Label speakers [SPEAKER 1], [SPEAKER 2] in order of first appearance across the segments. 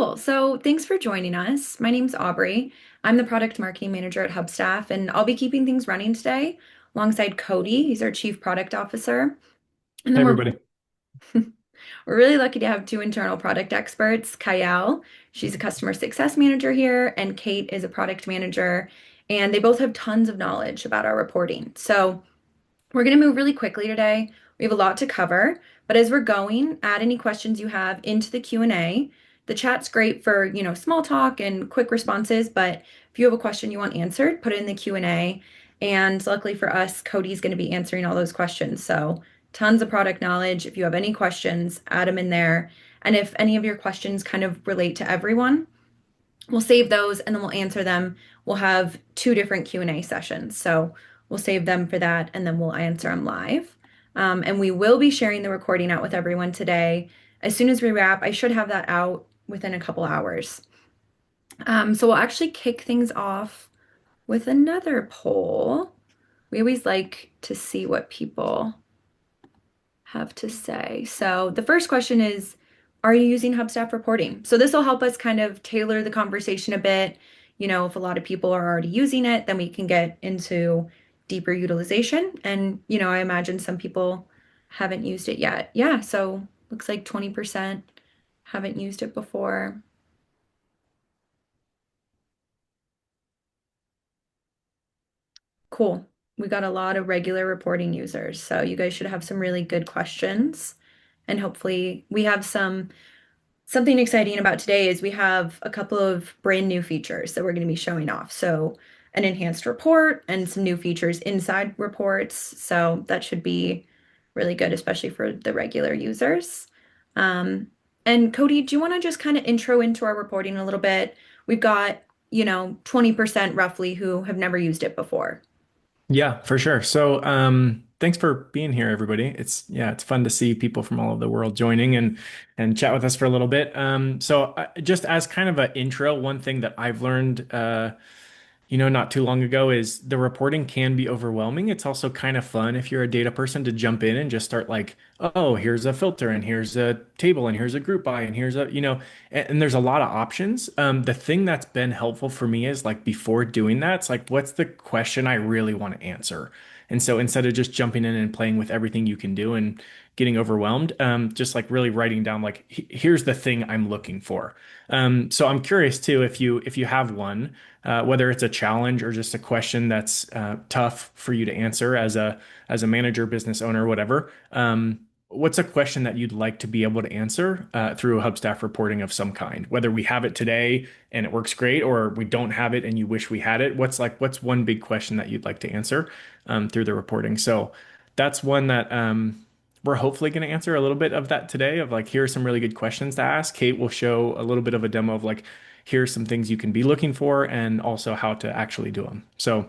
[SPEAKER 1] Cool. So thanks for joining us. My name's Aubrey. I'm the product marketing manager at Hubstaff, and I'll be keeping things running today alongside Cody. He's our chief product officer. And
[SPEAKER 2] Hey,
[SPEAKER 1] then
[SPEAKER 2] everybody.
[SPEAKER 1] we're really lucky to have two internal product experts, Kyle. She's a customer success manager here, and Kate is a product manager. And they both have tons of knowledge about our reporting. So we're going to move really quickly today. We have a lot to cover, but as we're going, add any questions you have into the Q&A. The chat's great for, small talk and quick responses, but if you have a question you want answered, put it in the Q&A. And luckily for us, Cody's going to be answering all those questions. So tons of product knowledge. If you have any questions, add them in there. And if any of your questions kind of relate to everyone, we'll save those and then we'll answer them. We'll have two different Q&A sessions. So we'll save them for that and then we'll answer them live. And we will be sharing the recording out with everyone today. As soon as we wrap, I should have that out within a couple hours. So we'll actually kick things off with another poll. We always like to see what people have to say. So the first question is, are you using Hubstaff reporting? So this will help us kind of tailor the conversation a bit. If a lot of people are already using it, then we can get into deeper utilization. And, I imagine some people haven't used it yet. Yeah, so looks like 20% haven't used it before. Cool. We got a lot of regular reporting users. So you guys should have some really good questions. And hopefully we have something exciting about today is we have a couple of brand new features that we're going to be showing off. So an enhanced report and some new features inside reports. So that should be really good, especially for the regular users. Um, and Cody, do you want to just kind of intro into our reporting a little bit? We've got, 20% roughly who have never used it before.
[SPEAKER 2] Yeah, for sure. So, thanks for being here, everybody. It's fun to see people from all over the world joining and chat with us for a little bit. Just as kind of an intro, one thing that I've learned, not too long ago is the reporting can be overwhelming. It's also kind of fun if you're a data person to jump in and just start like, oh, here's a filter and here's a table and here's a group by and here's and there's a lot of options. The thing that's been helpful for me is like before doing that, it's like, what's the question I really want to answer? And so instead of just jumping in and playing with everything you can do and getting overwhelmed, just like really writing down like, here's the thing I'm looking for. So I'm curious too if you have one whether it's a challenge or just a question that's tough for you to answer as a manager, business owner, whatever. What's a question that you'd like to be able to answer through a Hubstaff reporting of some kind? Whether we have it today and it works great, or we don't have it and you wish we had it. What's one big question that you'd like to answer through the reporting? So that's one that we're hopefully going to answer a little bit of that today. Of like, here are some really good questions to ask. Kate will show a little bit of a demo of like here's some things you can be looking for and also how to actually do them. So,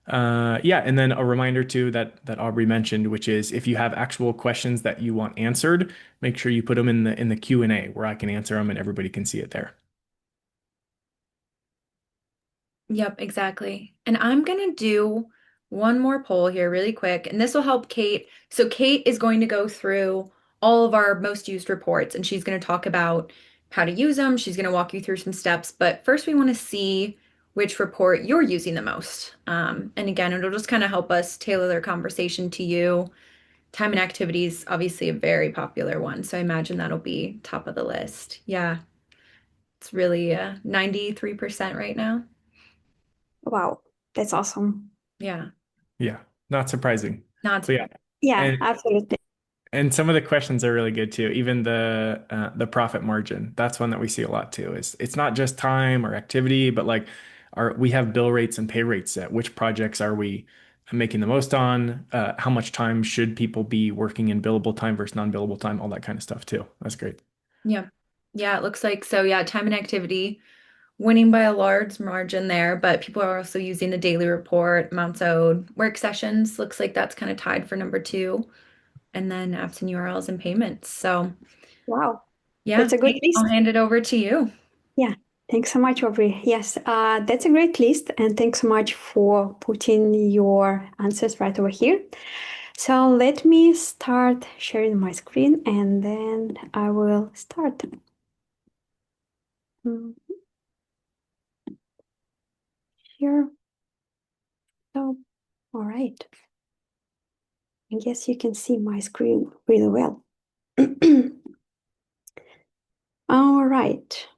[SPEAKER 2] yeah, and then a reminder too that Aubrey mentioned, which is if you have actual questions that you want answered, make sure you put them in the Q&A where I can answer them and everybody can see it there.
[SPEAKER 1] Yep, exactly. And I'm gonna do one more poll here really quick, and this will help Kate. So Kate is going to go through all of our most used reports, and she's going to talk about how to use them. She's going to walk you through some steps, but first we want to see which report you're using the most. And again, it'll just kind of help us tailor their conversation to you. Time and activities, obviously a very popular one, so I imagine that'll be top of the list. Yeah, it's really 93% right now.
[SPEAKER 3] Wow, that's awesome.
[SPEAKER 1] Yeah.
[SPEAKER 2] Yeah, not surprising.
[SPEAKER 1] Not
[SPEAKER 2] But yeah,
[SPEAKER 3] Yeah,
[SPEAKER 2] and
[SPEAKER 3] absolutely.
[SPEAKER 2] and some of the questions are really good too. Even the profit margin, that's one that we see a lot too. Is it's not just time or activity, but like are we have bill rates and pay rates set. Which projects are we making the most on? How much time should people be working in billable time versus non-billable time? All that kind of stuff too. That's great.
[SPEAKER 1] Yeah. Yeah, it looks like so. Yeah, time and activity winning by a large margin there, but people are also using the daily report, amounts owed, work sessions. Looks like that's kind of tied for number two, and then apps and URLs and payments. So,
[SPEAKER 3] Wow,
[SPEAKER 1] yeah,
[SPEAKER 3] that's a good
[SPEAKER 1] Kate, I'll
[SPEAKER 3] list.
[SPEAKER 1] hand it over to you.
[SPEAKER 3] Yeah, thanks so much, Aubrey. Yes, that's a great list, and thanks so much for putting your answers right over here. So let me start sharing my screen, and then I will start. Mm, Here. So, all right. I guess you can see my screen really well. All right.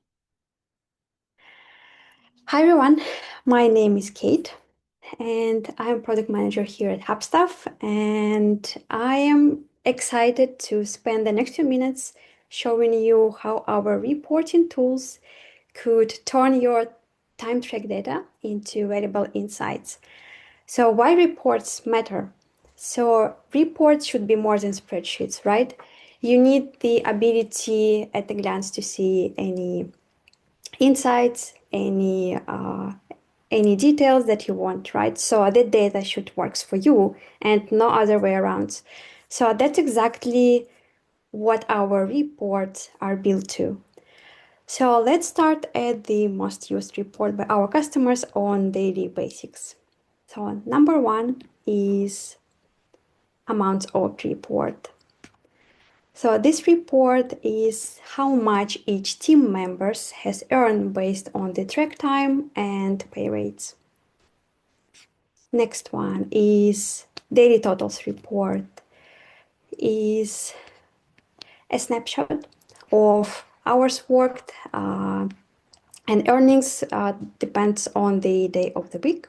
[SPEAKER 3] Hi, everyone. My name is Kate, and I'm product manager here at Hubstaff. And I am excited to spend the next few minutes showing you how our reporting tools could turn your time track data into valuable insights. So, why reports matter? So, reports should be more than spreadsheets, right? You need the ability at a glance to see any insights, any details that you want, right? So the data should works for you and no other way around. So that's exactly what our reports are built to. So let's start at the most used report by our customers on daily basics. So number one is amounts owed report. So this report is how much each team members has earned based on the track time and pay rates. Next one is daily totals report is a snapshot of hours worked and earnings depends on the day of the week.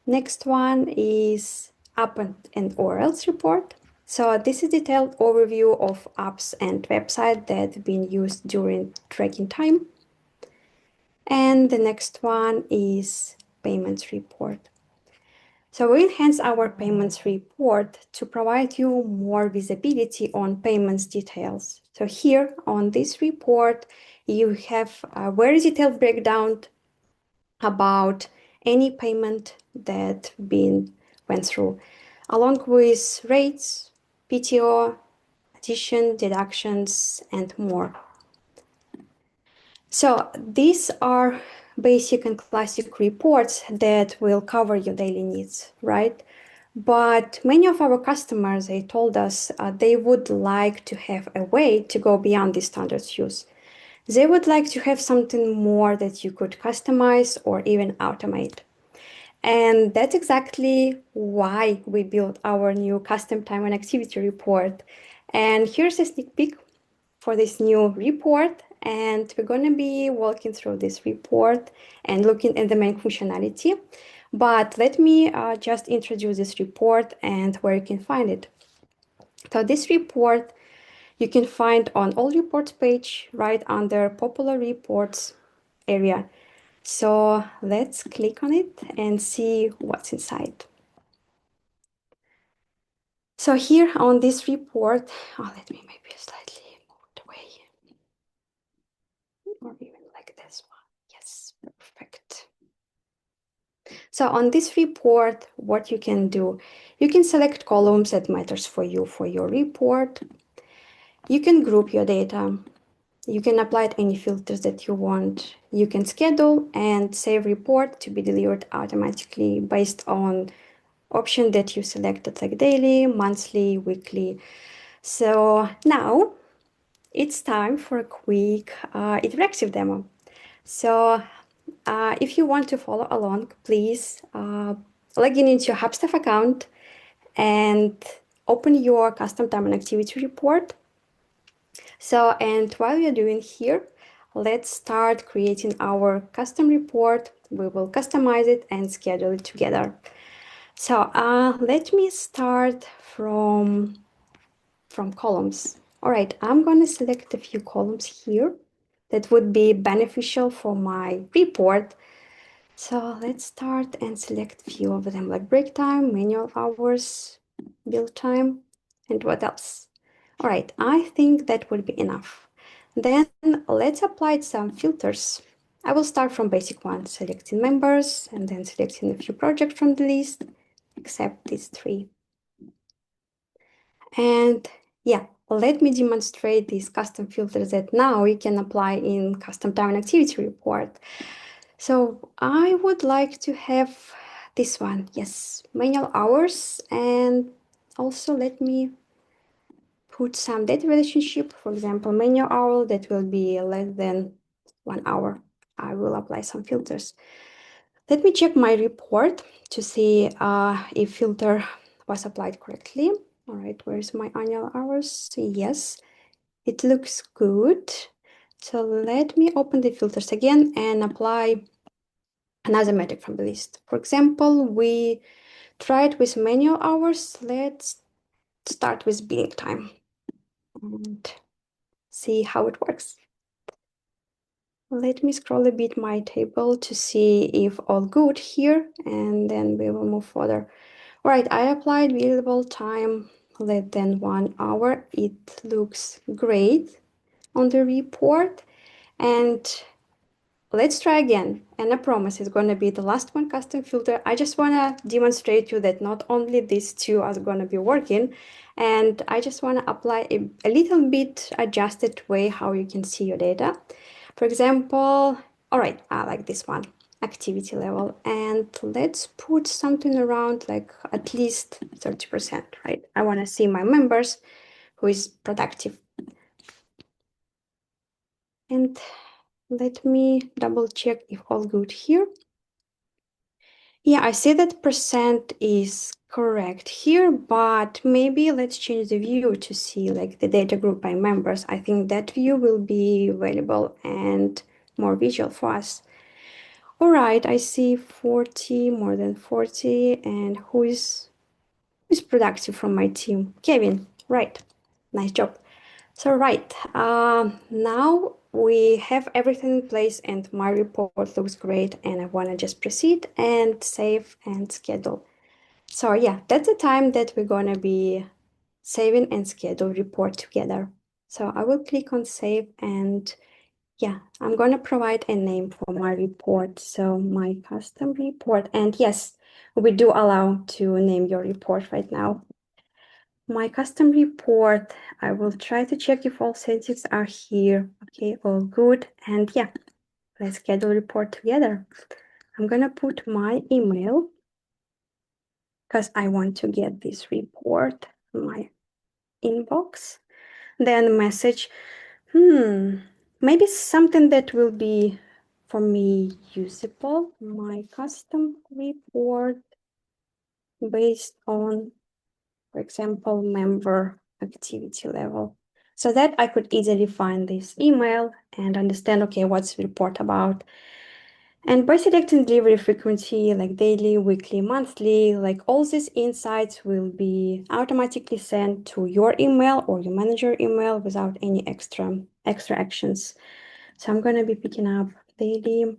[SPEAKER 3] Next one is app and or else report. So this is detailed overview of apps and websites that have been used during tracking time. And the next one is payments report. So we enhance our payments report to provide you more visibility on payments details. So here on this report, you have a very detailed breakdown about any payment that been went through, along with rates, PTO, addition, deductions, and more. So these are basic and classic reports that will cover your daily needs, right? But many of our customers, they told us they would like to have a way to go beyond the standards use. They would like to have something more that you could customize or even automate. And that's exactly why we built our new custom time and activity report. And here's a sneak peek for this new report. And we're going to be walking through this report and looking at the main functionality. But let me just introduce this report and where you can find it. So this report you can find on all reports page right under popular reports area. So let's click on it and see what's inside. So here on this report, let me maybe slightly move it away. Or even like this one. Yes, perfect. So on this report, what you can do, you can select columns that matters for you for your report. You can group your data. You can apply any filters that you want. You can schedule and save report to be delivered automatically based on option that you selected, like daily, monthly, weekly. So now it's time for a quick interactive demo. So if you want to follow along, please log in into your Hubstaff account and open your custom time and activity report. So, and while you're doing here, let's start creating our custom report. We will customize it and schedule it together. So let me start from columns. All right, I'm going to select a few columns here that would be beneficial for my report. So let's start and select a few of them, like break time, manual hours, build time, and what else? All right, I think that would be enough. Then let's apply some filters. I will start from basic one, selecting members, and then selecting a few projects from the list, except these three. And yeah, let me demonstrate these custom filters that now we can apply in custom time and activity report. So I would like to have this one, yes, manual hours, and also let me put some data relationship, for example, manual hour that will be less than 1 hour. I will apply some filters. Let me check my report to see if filter was applied correctly. All right, where's my annual hours? Yes, it looks good. So let me open the filters again and apply another metric from the list. For example, we tried with manual hours. Let's start with billing time and see how it works. Let me scroll a bit my table to see if all good here, and then we will move further. All right, I applied billable time less than 1 hour. It looks great on the report. And let's try again. And I promise it's going to be the last one custom filter. I just want to demonstrate you that not only these two are going to be working, and I just want to apply a little bit adjusted way how you can see your data. For example, all right, I like this one, activity level. And let's put something around like at least 30%, right? I want to see my members who is productive. And let me double check if all good here. Yeah, I see that percent is correct here, but maybe let's change the view to see like the data group by members. I think that view will be valuable and more visual for us. All right, I see 40, more than 40, and who's productive from my team? Kevin, right. Nice job. So right, now we have everything in place and my report looks great and I want to just proceed and save and schedule. So yeah, that's the time that we're going to be saving and schedule report together. So I will click on save and yeah, I'm going to provide a name for my report. So my custom report, and yes, we do allow to name your report right now. My custom report, I will try to check if all settings are here. Okay, all good. And yeah, let's schedule report together. I'm gonna put my email because I want to get this report in my inbox. Then message, maybe something that will be for me usable. My custom report based on, for example, member activity level. So that I could easily find this email and understand, okay, what's the report about. And by selecting delivery frequency, like daily, weekly, monthly, like all these insights will be automatically sent to your email or your manager email without any extra actions. So I'm going to be picking up daily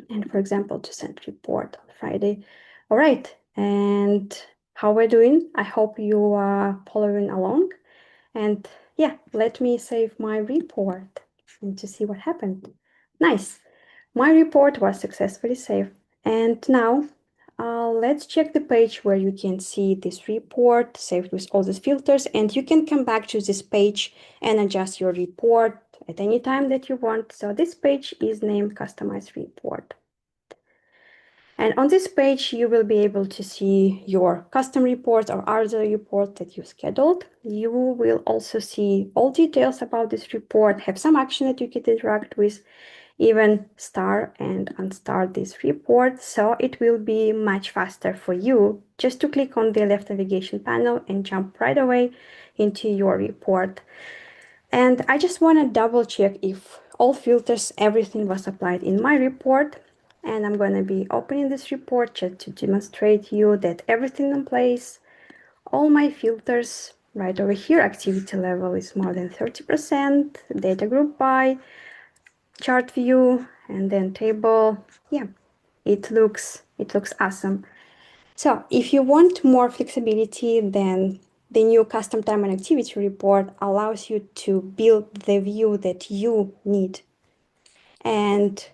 [SPEAKER 3] and, for example, to send report on Friday. All right. And how we're doing? I hope you are following along. And yeah, let me save my report and to see what happened. Nice. My report was successfully saved. And now let's check the page where you can see this report saved with all these filters. And you can come back to this page and adjust your report at any time that you want. So this page is named Customize Report. And on this page, you will be able to see your custom reports or other reports that you scheduled. You will also see all details about this report, have some action that you can interact with, even star and unstar this report. So it will be much faster for you just to click on the left navigation panel and jump right away into your report. And I just want to double check if all filters, everything was applied in my report. And I'm going to be opening this report just to demonstrate you that everything in place, all my filters right over here, activity level is more than 30%, data group by, chart view, and then table. Yeah, it looks awesome. So if you want more flexibility, then the new custom time and activity report allows you to build the view that you need. And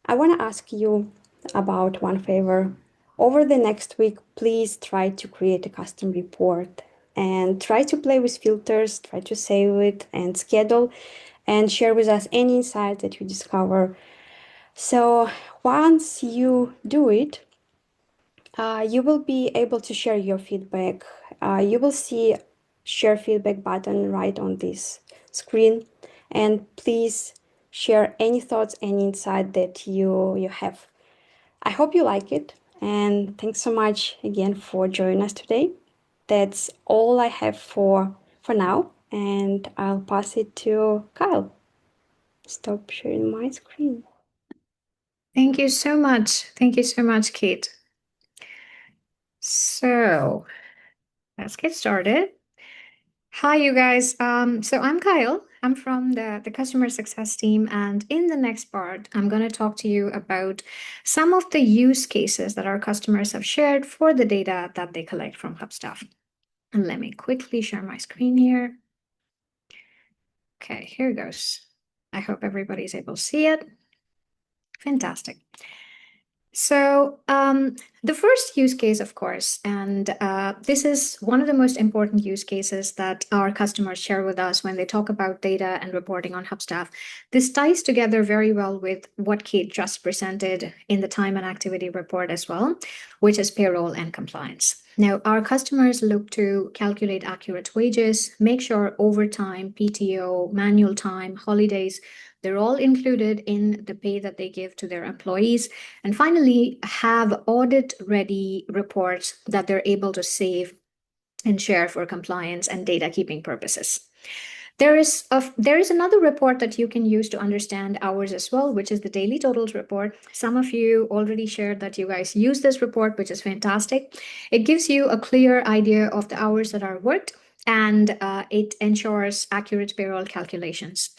[SPEAKER 3] I want to ask you about one favor. Over the next week, please try to create a custom report and try to play with filters, try to save it and schedule and share with us any insights that you discover. So once you do it, you will be able to share your feedback. You will see share feedback button right on this screen. And please share any thoughts, any insight that you have. I hope you like it. And thanks so much again for joining us today. That's all I have for now. And I'll pass it to Kyle. Stop sharing my screen.
[SPEAKER 4] Thank you so much. Thank you so much, Kate. So let's get started. Hi, you guys. So I'm Kyle. I'm from the customer success team, and in the next part, I'm going to talk to you about some of the use cases that our customers have shared for the data that they collect from Hubstaff. And let me quickly share my screen here. Okay, here goes. I hope everybody's able to see it. Fantastic. So the first use case, of course, and this is one of the most important use cases that our customers share with us when they talk about data and reporting on Hubstaff. This ties together very well with what Kate just presented in the time and activity report as well, which is payroll and compliance. Now, our customers look to calculate accurate wages, make sure overtime, PTO, manual time, holidays, they're all included in the pay that they give to their employees. And finally, have audit-ready reports that they're able to save and share for compliance and data keeping purposes. There is another report that you can use to understand hours as well, which is the daily totals report. Some of you already shared that you guys use this report, which is fantastic. It gives you a clear idea of the hours that are worked, and it ensures accurate payroll calculations.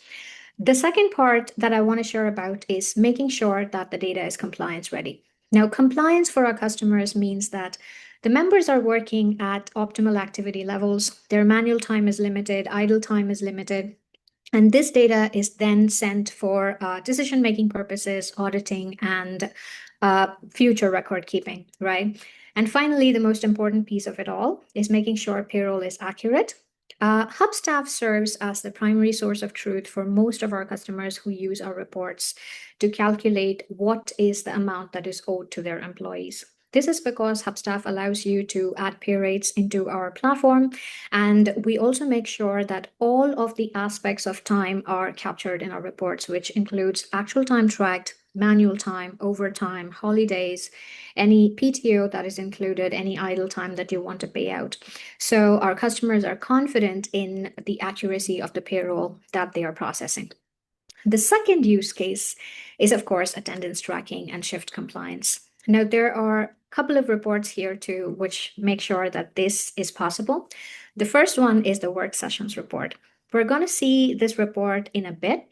[SPEAKER 4] The second part that I want to share about is making sure that the data is compliance ready. Now, compliance for our customers means that the members are working at optimal activity levels, their manual time is limited, idle time is limited, and this data is then sent for decision-making purposes, auditing, and future record keeping, right? And finally, the most important piece of it all is making sure payroll is accurate. Hubstaff serves as the primary source of truth for most of our customers who use our reports to calculate what is the amount that is owed to their employees. This is because Hubstaff allows you to add pay rates into our platform, and we also make sure that all of the aspects of time are captured in our reports, which includes actual time tracked, manual time, overtime, holidays, any PTO that is included, any idle time that you want to pay out. So our customers are confident in the accuracy of the payroll that they are processing. The second use case is, of course, attendance tracking and shift compliance. Now, there are a couple of reports here too, which make sure that this is possible. The first one is the work sessions report. We're going to see this report in a bit,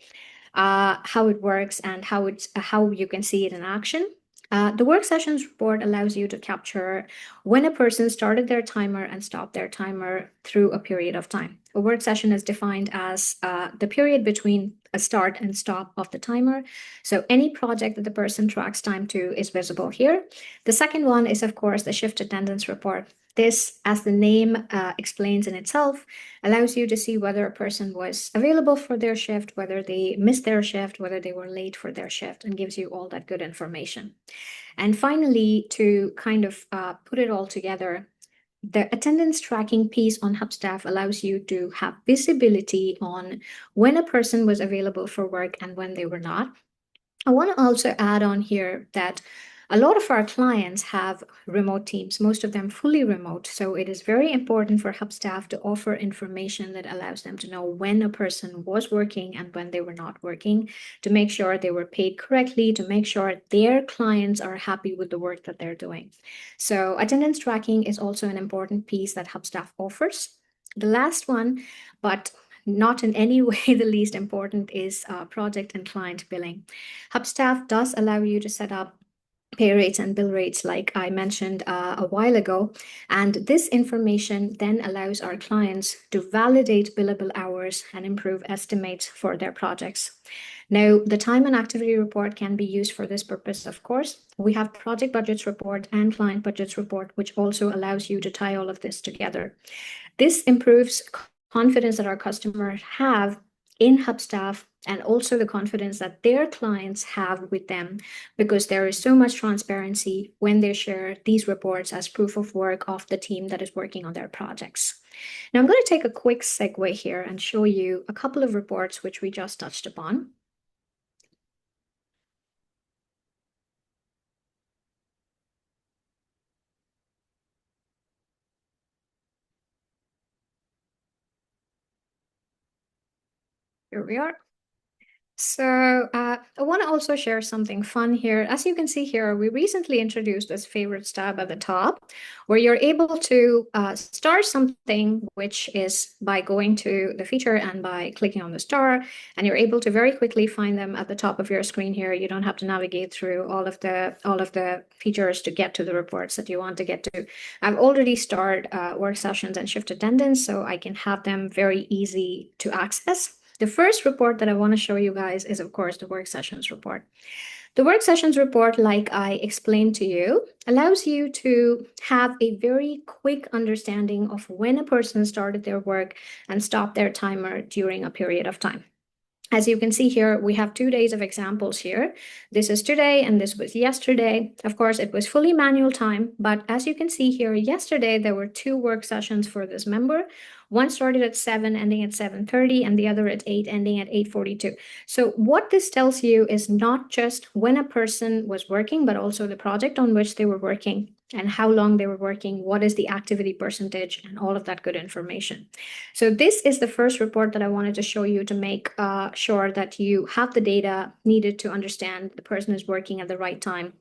[SPEAKER 4] how it works and how you can see it in action. The work sessions report allows you to capture when a person started their timer and stopped their timer through a period of time. A work session is defined as the period between a start and stop of the timer. So any project that the person tracks time to is visible here. The second one is, of course, the shift attendance report. This, as the name explains in itself, allows you to see whether a person was available for their shift, whether they missed their shift, whether they were late for their shift, and gives you all that good information. And finally, to kind of put it all together, the attendance tracking piece on Hubstaff allows you to have visibility on when a person was available for work and when they were not. I want to also add on here that a lot of our clients have remote teams, most of them fully remote. So it is very important for Hubstaff to offer information that allows them to know when a person was working and when they were not working, to make sure they were paid correctly, to make sure their clients are happy with the work that they're doing. So attendance tracking is also an important piece that Hubstaff offers. The last one, but not in any way the least important, is project and client billing. Hubstaff does allow you to set up pay rates and bill rates, like I mentioned a while ago. And this information then allows our clients to validate billable hours and improve estimates for their projects. Now, the time and activity report can be used for this purpose, of course. We have project budgets report and client budgets report, which also allows you to tie all of this together. This improves confidence that our customers have in Hubstaff, and also the confidence that their clients have with them, because there is so much transparency when they share these reports as proof of work of the team that is working on their projects. Now, I'm going to take a quick segue here and show you a couple of reports which we just touched upon. Here we are. So I want to also share something fun here. As you can see here, we recently introduced this favorites tab at the top, where you're able to star something, which is by going to the feature and by clicking on the star, and you're able to very quickly find them at the top of your screen here. You don't have to navigate through all of the features to get to the reports that you want to get to. I've already starred work sessions and shift attendance, so I can have them very easy to access. The first report that I want to show you guys is, of course, the work sessions report. The work sessions report, like I explained to you, allows you to have a very quick understanding of when a person started their work and stopped their timer during a period of time. As you can see here, we have 2 days of examples here. This is today and this was yesterday. Of course, it was fully manual time, but as you can see here, yesterday there were 2 work sessions for this member. One started at 7, ending at 7:30, and the other at 8, ending at 8:42. So what this tells you is not just when a person was working, but also the project on which they were working and how long they were working, what is the activity percentage, and all of that good information. So this is the first report that I wanted to show you to make sure that you have the data needed to understand the person is working at the right time.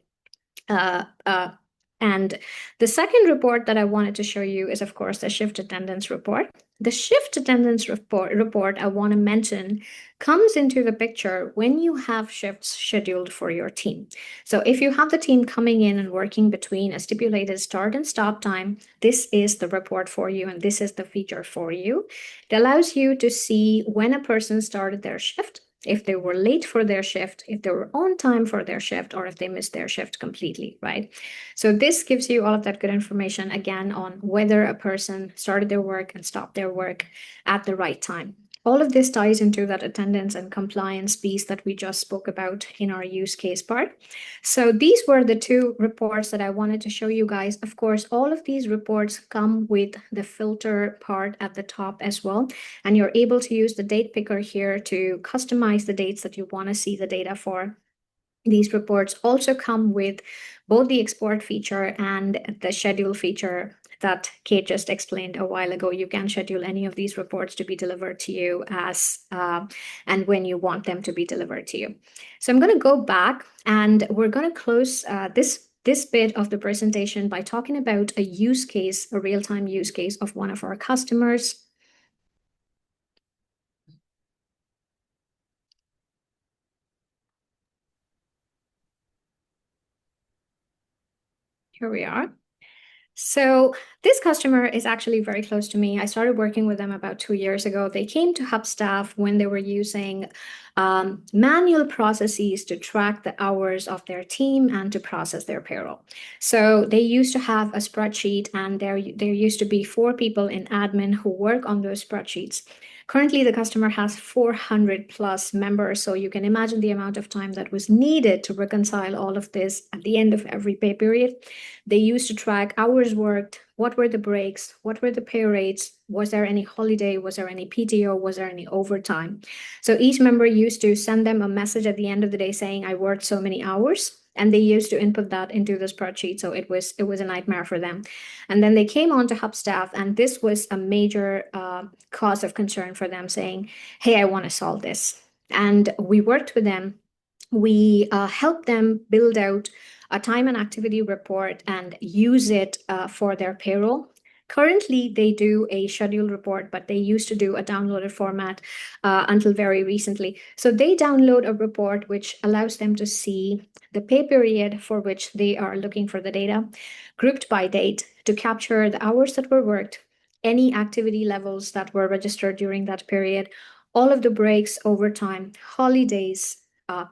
[SPEAKER 4] And the second report that I wanted to show you is, of course, the shift attendance report. The shift attendance report I want to mention comes into the picture when you have shifts scheduled for your team. So if you have the team coming in and working between a stipulated start and stop time, this is the report for you, and this is the feature for you. It allows you to see when a person started their shift, if they were late for their shift, if they were on time for their shift, or if they missed their shift completely, right? So this gives you all of that good information, again, on whether a person started their work and stopped their work at the right time. All of this ties into that attendance and compliance piece that we just spoke about in our use case part. So these were the 2 reports that I wanted to show you guys. Of course, all of these reports come with the filter part at the top as well. And you're able to use the date picker here to customize the dates that you want to see the data for. These reports also come with both the export feature and the schedule feature that Kate just explained a while ago. You can schedule any of these reports to be delivered to you as and when you want them to be delivered to you. So I'm going to go back and we're going to close this bit of the presentation by talking about a use case, a real-time use case of one of our customers. Here we are. So this customer is actually very close to me. I started working with them about 2 years ago. They came to Hubstaff when they were using manual processes to track the hours of their team and to process their payroll. So they used to have a spreadsheet, and there used to be 4 people in admin who work on those spreadsheets. Currently, the customer has 400 plus members, so you can imagine the amount of time that was needed to reconcile all of this at the end of every pay period. They used to track hours worked, what were the breaks, what were the pay rates, was there any holiday, was there any PTO, was there any overtime. So each member used to send them a message at the end of the day saying, I worked so many hours. And they used to input that into the spreadsheet. So it was a nightmare for them. And then they came on to Hubstaff, and this was a major cause of concern for them, saying, hey, I want to solve this. And we worked with them. We helped them build out a time and activity report and use it for their payroll. Currently, they do a schedule report, but they used to do a downloaded format until very recently. So they download a report which allows them to see the pay period for which they are looking for the data, grouped by date, to capture the hours that were worked, any activity levels that were registered during that period, all of the breaks, overtime, holidays,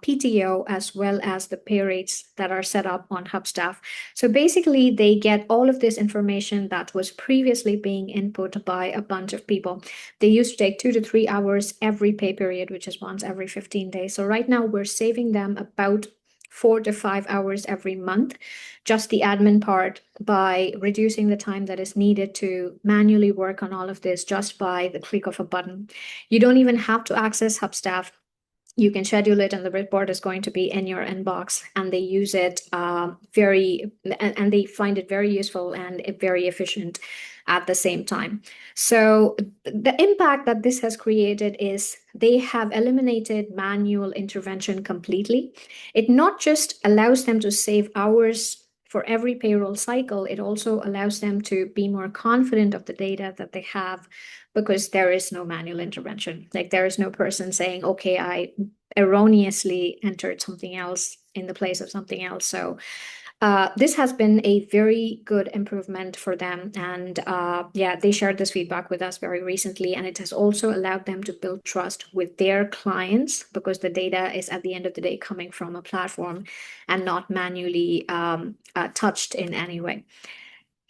[SPEAKER 4] PTO as well as the pay rates that are set up on Hubstaff. So basically, they get all of this information that was previously being input by a bunch of people. They used to take 2 to 3 hours every pay period, which is once every 15 days. So right now, we're saving them about 4 to 5 hours every month, just the admin part, by reducing the time that is needed to manually work on all of this just by the click of a button. You don't even have to access Hubstaff. You can schedule it, and the report is going to be in your inbox. And they use it and they find it very useful and very efficient at the same time. So the impact that this has created is they have eliminated manual intervention completely. It not just allows them to save hours for every payroll cycle, it also allows them to be more confident of the data that they have, because there is no manual intervention. Like, there is no person saying, okay, I erroneously entered something else in the place of something else. So this has been a very good improvement for them. And yeah, they shared this feedback with us very recently. And it has also allowed them to build trust with their clients, because the data is at the end of the day coming from a platform and not manually touched in any way.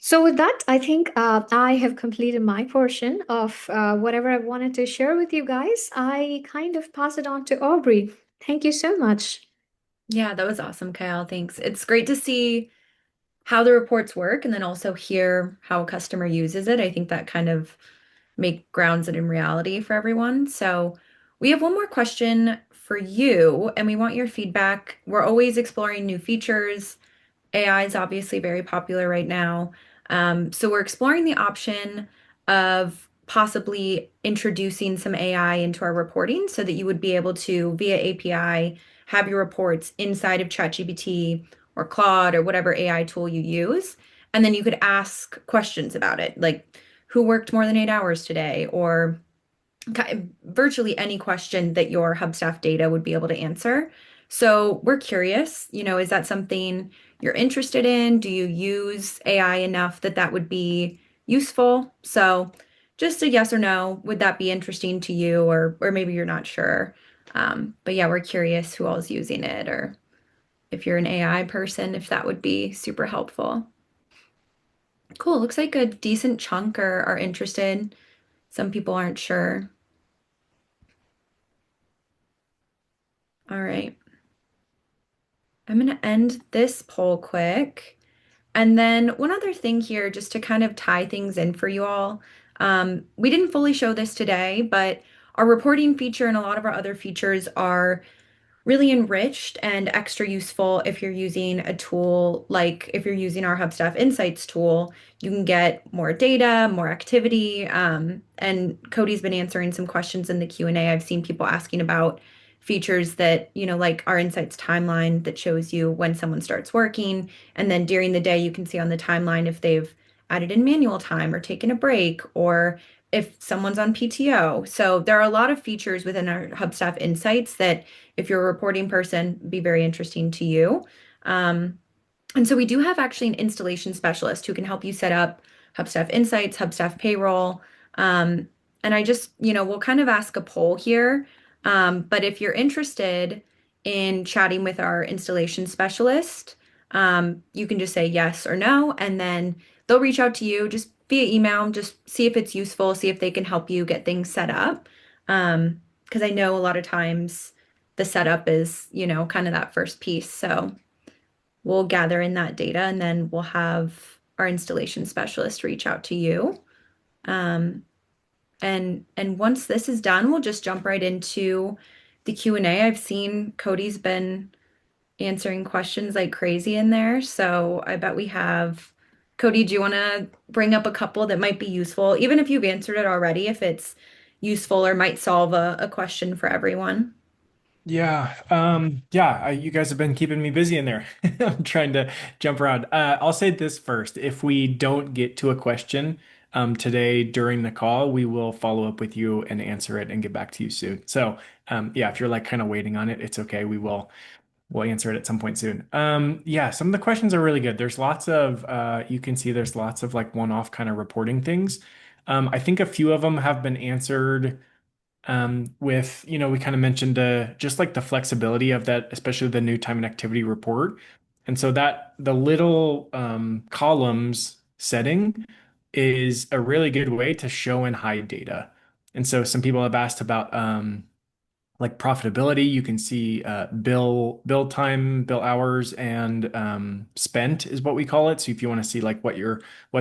[SPEAKER 4] So with that, I think I have completed my portion of whatever I wanted to share with you guys. I kind of pass it on to Aubrey. Thank you so much.
[SPEAKER 1] Yeah, that was awesome, Kyle. Thanks. It's great to see how the reports work and then also hear how a customer uses it. I think that kind of make grounds it in reality for everyone. So we have one more question for you, and we want your feedback. We're always exploring new features. AI is obviously very popular right now. So we're exploring the option of possibly introducing some AI into our reporting so that you would be able to, via API, have your reports inside of ChatGPT or Claude or whatever AI tool you use. And then you could ask questions about it, like who worked more than 8 hours today, or virtually any question that your Hubstaff data would be able to answer. So we're curious, is that something you're interested in? Do you use AI enough that that would be useful? So just a yes or no, would that be interesting to you, or maybe you're not sure? But yeah, we're curious who all is using it, or if you're an AI person, if that would be super helpful. Cool. Looks like a decent chunk are interested. Some people aren't sure. All right. I'm going to end this poll quick. And then one other thing here, just to kind of tie things in for you all. We didn't fully show this today, but our reporting feature and a lot of our other features are really enriched and extra useful if you're using a tool like if you're using our Hubstaff Insights tool. You can get more data, more activity, and Cody's been answering some questions in the Q&A. I've seen people asking about features that, like our Insights timeline that shows you when someone starts working, and then during the day you can see on the timeline if they've added in manual time or taken a break, or if someone's on PTO. So there are a lot of features within our Hubstaff Insights that, if you're a reporting person, be very interesting to you. And so we do have actually an installation specialist who can help you set up Hubstaff Insights, Hubstaff Payroll. Um, and I just, we'll kind of ask a poll here. But if you're interested in chatting with our installation specialist, you can just say yes or no, and then they'll reach out to you just via email, just see if it's useful, see if they can help you get things set up. Because I know a lot of times the setup is, kind of that first piece. So we'll gather in that data, and then we'll have our installation specialist reach out to you. And once this is done, we'll just jump right into the Q&A. I've seen Cody's been answering questions like crazy in there. So I bet we have, Cody, do you want to bring up a couple that might be useful, even if you've answered it already, if it's useful or might solve a question for everyone?
[SPEAKER 2] You guys have been keeping me busy in there. I'm trying to jump around. I'll say this first. If we don't get to a question today during the call, we will follow up with you and answer it and get back to you soon. So yeah, if you're like kind of waiting on it, it's okay. We'll answer it at some point soon. Yeah, some of the questions are really good. There's lots of you can see there's lots of like one-off kind of reporting things. I think a few of them have been answered with, we kind of mentioned just like the flexibility of that, especially the new time and activity report. And so that the little columns setting is a really good way to show and hide data. And so some people have asked about like profitability. You can see bill time, bill hours, and spent is what we call it. So if you want to see like what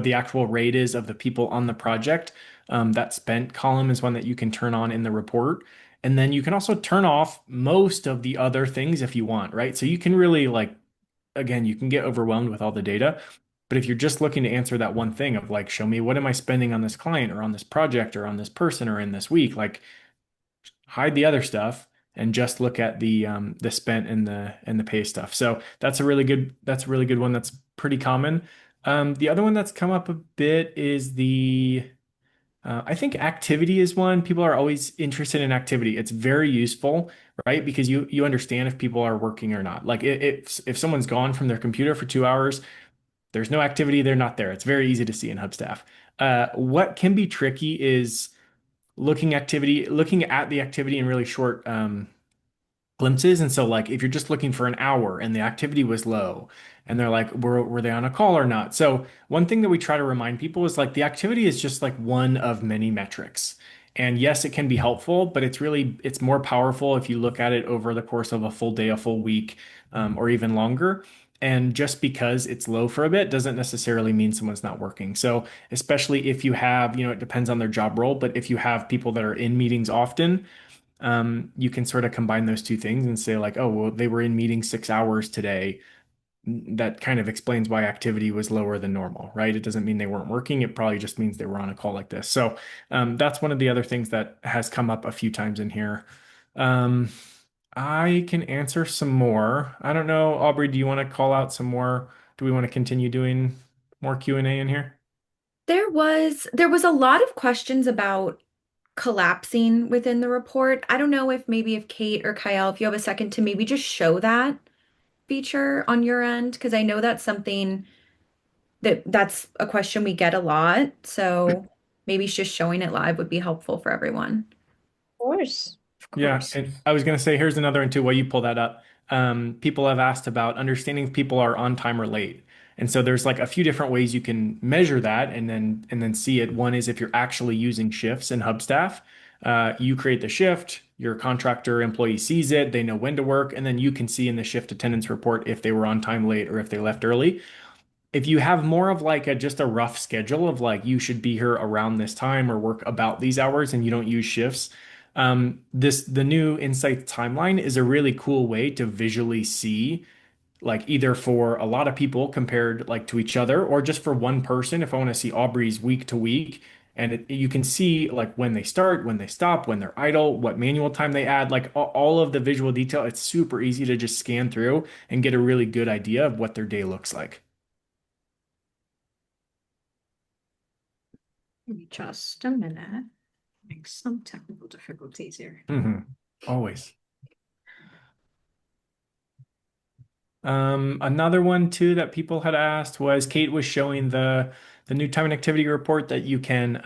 [SPEAKER 2] the actual rate is of the people on the project, that spent column is one that you can turn on in the report. And then you can also turn off most of the other things if you want, right? So you can really like, again, you can get overwhelmed with all the data. But if you're just looking to answer that one thing of like, show me what am I spending on this client or on this project or on this person or in this week, like hide the other stuff and just look at the spent and the pay stuff. So that's a really good one. That's pretty common. The other one that's come up a bit is I think activity is one. People are always interested in activity. It's very useful, right? Because you understand if people are working or not. Like if someone's gone from their computer for 2 hours, there's no activity, they're not there. It's very easy to see in Hubstaff. What can be tricky is looking at the activity in really short glimpses. And so like if you're just looking for an hour and the activity was low and they're like, were they on a call or not? So one thing that we try to remind people is like the activity is just like one of many metrics. And yes, it can be helpful, but it's more powerful if you look at it over the course of a full day, a full week, or even longer. And just because it's low for a bit doesn't necessarily mean someone's not working. So, especially if you have, it depends on their job role, but if you have people that are in meetings often, you can sort of combine those two things and say, like, oh, well, they were in meetings 6 hours today. That kind of explains why activity was lower than normal, right? It doesn't mean they weren't working. It probably just means they were on a call like this. So, that's one of the other things that has come up a few times in here. Um, I can answer some more. I don't know, Aubrey, do you want to call out some more? Do we want to continue doing more Q&A in here?
[SPEAKER 1] There was a lot of questions about collapsing within the report. I don't know if Kate or Kyle, if you have a second to maybe just show that feature on your end, because I know that's something that's a question we get a lot. So maybe just showing it live would be helpful for everyone.
[SPEAKER 4] Of course. Of
[SPEAKER 2] Yeah,
[SPEAKER 4] course.
[SPEAKER 2] and I was going to say, here's another one too, while you pull that up. People have asked about understanding if people are on time or late. And so there's like a few different ways you can measure that and then see it. One is if you're actually using shifts in Hubstaff, you create the shift, your contractor employee sees it, they know when to work, and then you can see in the shift attendance report if they were on time late or if they left early. If you have more of like just a rough schedule of like you should be here around this time or work about these hours and you don't use shifts, the new Insight timeline is a really cool way to visually see like either for a lot of people compared like to each other or just for one person if I want to see Aubrey's week to week. And you can see like when they start, when they stop, when they're idle, what manual time they add, like all of the visual detail. It's super easy to just scan through and get a really good idea of what their day looks like.
[SPEAKER 4] Give me just a minute. Make some technical difficulties here.
[SPEAKER 2] Always. Another one too that people had asked was Kate was showing the new time and activity report that you can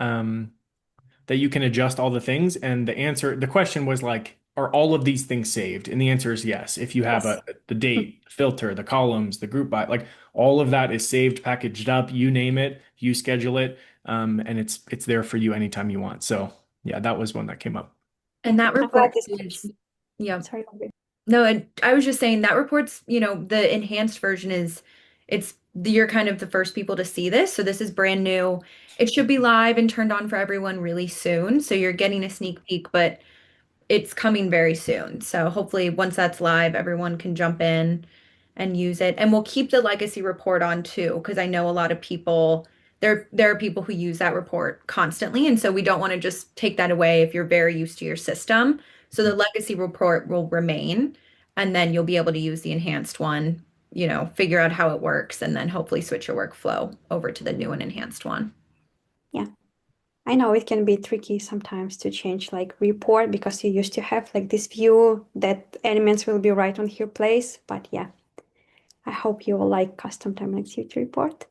[SPEAKER 2] adjust all the things, and the question was like, are all of these things saved? And the answer is yes. If you have
[SPEAKER 3] Yes.
[SPEAKER 2] the date, the filter, the columns, the group by, like all of that is saved, packaged up. You name it, you schedule it, and it's there for you anytime you want. So yeah, that was one that came up.
[SPEAKER 1] And that
[SPEAKER 3] I'm glad
[SPEAKER 1] report
[SPEAKER 3] this
[SPEAKER 1] is,
[SPEAKER 3] question.
[SPEAKER 1] yeah.
[SPEAKER 3] Sorry, Aubrey.
[SPEAKER 1] No, I was just saying that report's, the enhanced version you're kind of the first people to see this. So this is brand new. It should be live and turned on for everyone really soon. So you're getting a sneak peek, but it's coming very soon. So hopefully once that's live, everyone can jump in and use it. And we'll keep the legacy report on too, because I know a lot of people, there are people who use that report constantly. And so we don't want to just take that away if you're very used to your system. So the legacy report will remain, and then you'll be able to use the enhanced one, figure out how it works, and then hopefully switch your workflow over to the new and enhanced one.
[SPEAKER 3] Yeah. I know it can be tricky sometimes to change like report because you used to have like this view that elements will be right on your place. But yeah, I hope you will like custom time and activity report.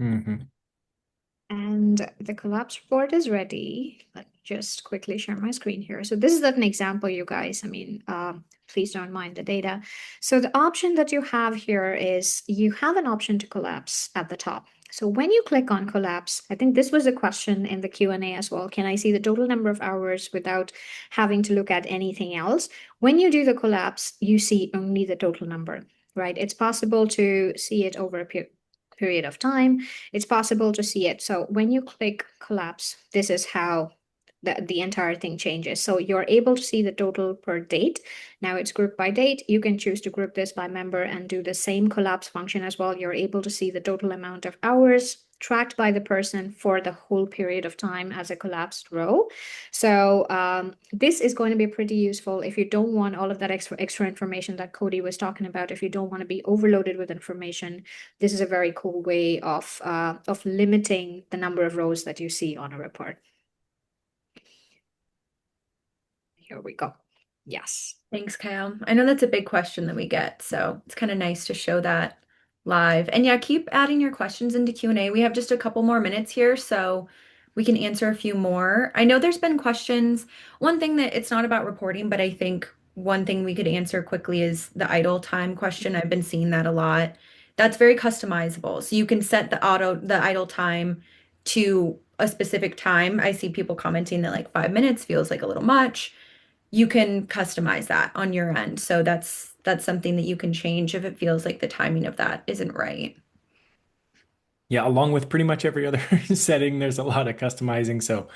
[SPEAKER 2] Mhm.
[SPEAKER 4] And the collapse report is ready. Let me just quickly share my screen here. So this is an example, you guys. I mean, please don't mind the data. So the option that you have here is you have an option to collapse at the top. So when you click on collapse, I think this was a question in the Q&A as well. Can I see the total number of hours without having to look at anything else? When you do the collapse, you see only the total number, right? It's possible to see it over a period of time. It's possible to see it. So when you click collapse, this is how the entire thing changes. So you're able to see the total per date. Now it's grouped by date. You can choose to group this by member and do the same collapse function as well. You're able to see the total amount of hours tracked by the person for the whole period of time as a collapsed row. So this is going to be pretty useful if you don't want all of that extra information that Cody was talking about. If you don't want to be overloaded with information, this is a very cool way of limiting the number of rows that you see on a report. Here we go. Yes.
[SPEAKER 1] Thanks, Kyle. I know that's a big question that we get, so it's kind of nice to show that live. And yeah, keep adding your questions into Q&A. We have just a couple more minutes here, so we can answer a few more. I know there's been questions. One thing that it's not about reporting, but I think one thing we could answer quickly is the idle time question. I've been seeing that a lot. That's very customizable. So you can set the idle time to a specific time. I see people commenting that like 5 minutes feels like a little much. You can customize that on your end. So that's something that you can change if it feels like the timing of that isn't right.
[SPEAKER 2] Yeah, along with pretty much every other setting, there's a lot of customizing. So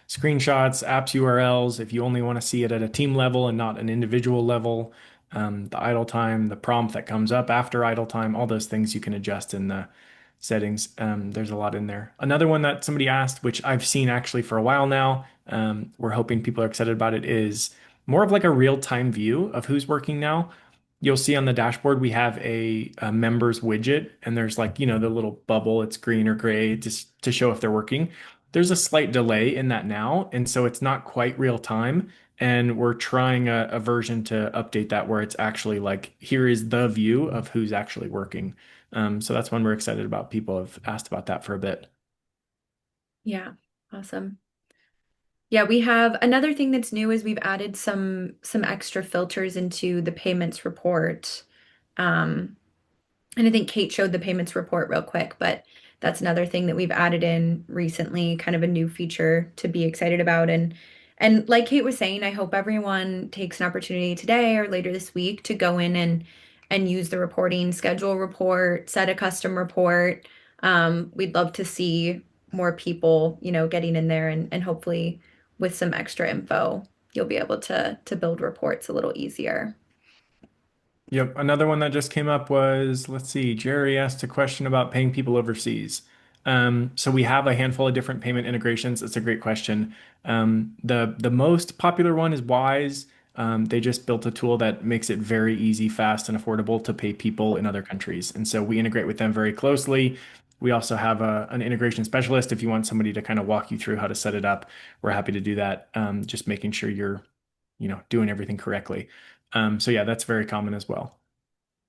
[SPEAKER 2] screenshots, apps URLs, if you only want to see it at a team level and not an individual level, the idle time, the prompt that comes up after idle time, all those things you can adjust in the settings. There's a lot in there. Another one that somebody asked, which I've seen actually for a while now, we're hoping people are excited about it, is more of like a real-time view of who's working now. You'll see on the dashboard we have a members widget, and there's like, the little bubble, it's green or gray just to show if they're working. There's a slight delay in that now, and so it's not quite real time. And we're trying a version to update that where it's actually like, here is the view of who's actually working. So that's one we're excited about. People have asked about that for a bit.
[SPEAKER 1] Yeah, awesome. Yeah, we have another thing that's new is we've added some extra filters into the payments report. Um, And I think Kate showed the payments report real quick, but that's another thing that we've added in recently, kind of a new feature to be excited about. And like Kate was saying, I hope everyone takes an opportunity today or later this week to go in and use the reporting, schedule a report, set a custom report. We'd love to see more people, getting in there and hopefully with some extra info, you'll be able to build reports a little easier.
[SPEAKER 2] Yep. Another one that just came up was, let's see, Jerry asked a question about paying people overseas. So we have a handful of different payment integrations. It's a great question. The most popular one is Wise. They just built a tool that makes it very easy, fast, and affordable to pay people in other countries. And so we integrate with them very closely. We also have an integration specialist. If you want somebody to kind of walk you through how to set it up, we're happy to do that. Just making sure you're, doing everything correctly. So yeah, that's very common as well.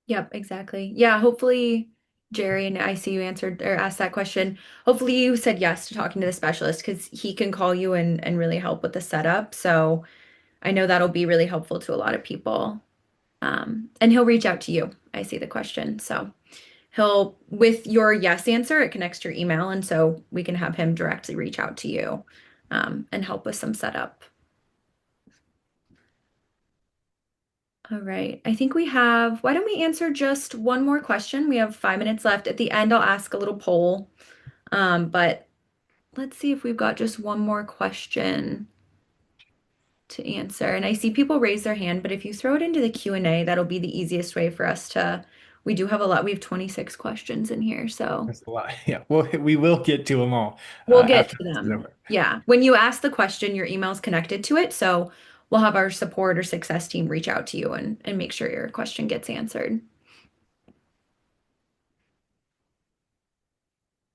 [SPEAKER 1] Yep, exactly. Yeah, hopefully, Jerry, and I see you answered or asked that question. Hopefully you said yes to talking to the specialist because he can call you and really help with the setup. So I know that'll be really helpful to a lot of people. And he'll reach out to you. I see the question. So he'll, with your yes answer, it connects to your email. And so we can have him directly reach out to you, and help with some setup. All right. I think we have, why don't we answer just one more question? We have 5 minutes left. At the end, I'll ask a little poll. But let's see if we've got just one more question to answer. And I see people raise their hand, but if you throw it into the Q&A, that'll be the easiest way for us to, we do have a lot. We have 26 questions in here, so
[SPEAKER 2] That's a lot. Yeah, well, we will get to them all
[SPEAKER 1] we'll get
[SPEAKER 2] after
[SPEAKER 1] to
[SPEAKER 2] this is
[SPEAKER 1] them.
[SPEAKER 2] over.
[SPEAKER 1] Yeah. When you ask the question, your email's connected to it. So we'll have our support or success team reach out to you and make sure your question gets answered.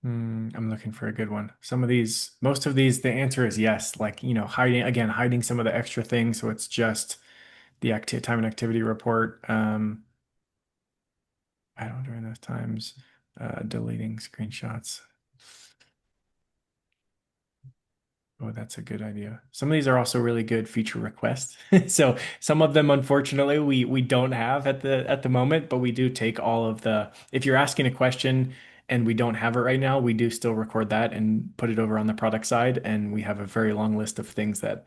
[SPEAKER 2] I'm looking for a good one. Most of these, the answer is yes. Like, hiding some of the extra things. So it's just the active time and activity report. I don't during those times, deleting screenshots. Oh, that's a good idea. Some of these are also really good feature requests. So some of them, unfortunately, we don't have at the moment, but we do take all of the, if you're asking a question and we don't have it right now, we do still record that and put it over on the product side. And we have a very long list of things that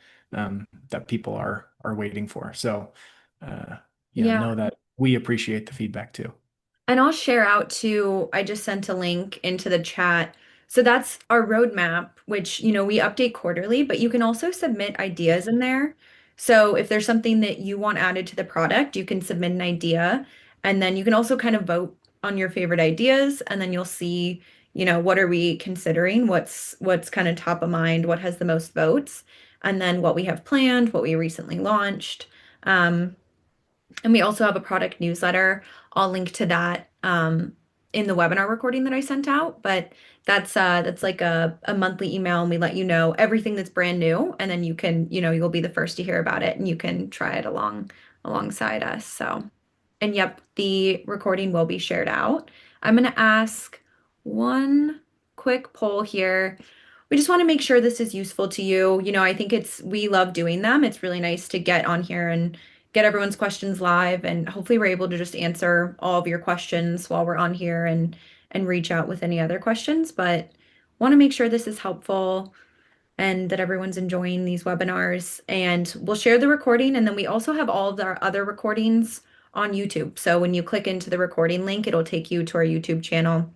[SPEAKER 2] people are waiting for. So yeah,
[SPEAKER 1] Yeah.
[SPEAKER 2] know that we appreciate the feedback too.
[SPEAKER 1] And I'll share out too, I just sent a link into the chat. So that's our roadmap, which, we update quarterly, but you can also submit ideas in there. So if there's something that you want added to the product, you can submit an idea. And then you can also kind of vote on your favorite ideas. And then you'll see, what are we considering? What's kind of top of mind? What has the most votes? And then what we have planned, what we recently launched. And we also have a product newsletter. I'll link to that in the webinar recording that I sent out. But that's like a monthly email, and we let you know everything that's brand new, and then you'll be the first to hear about it, and you can try it alongside us. So, and yep, the recording will be shared out. I'm gonna ask one quick poll here. We just want to make sure this is useful to you. I think we love doing them. It's really nice to get on here and get everyone's questions live, and hopefully we're able to just answer all of your questions while we're on here and reach out with any other questions. But want to make sure this is helpful and that everyone's enjoying these webinars. And we'll share the recording, and then we also have all of our other recordings on YouTube. So when you click into the recording link, it'll take you to our YouTube channel.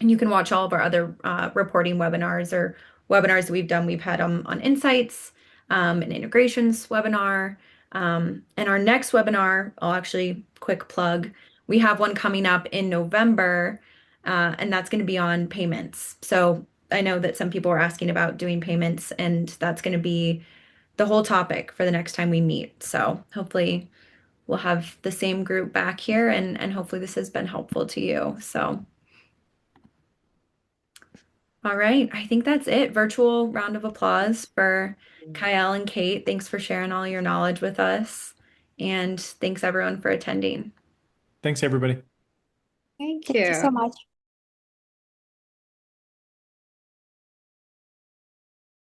[SPEAKER 1] And you can watch all of our other reporting webinars or webinars that we've done. We've had on insights, an integrations webinar. And our next webinar, I'll actually quick plug, we have one coming up in November, and that's going to be on payments. So I know that some people are asking about doing payments, and that's going to be the whole topic for the next time we meet. So hopefully we'll have the same group back here, and hopefully this has been helpful to you. So. All right, I think that's it. Virtual round of applause for Kyle and Kate. Thanks for sharing all your knowledge with us. And thanks everyone for attending.
[SPEAKER 2] Thanks, everybody.
[SPEAKER 4] Thank
[SPEAKER 3] Thank you
[SPEAKER 4] you.
[SPEAKER 3] so much.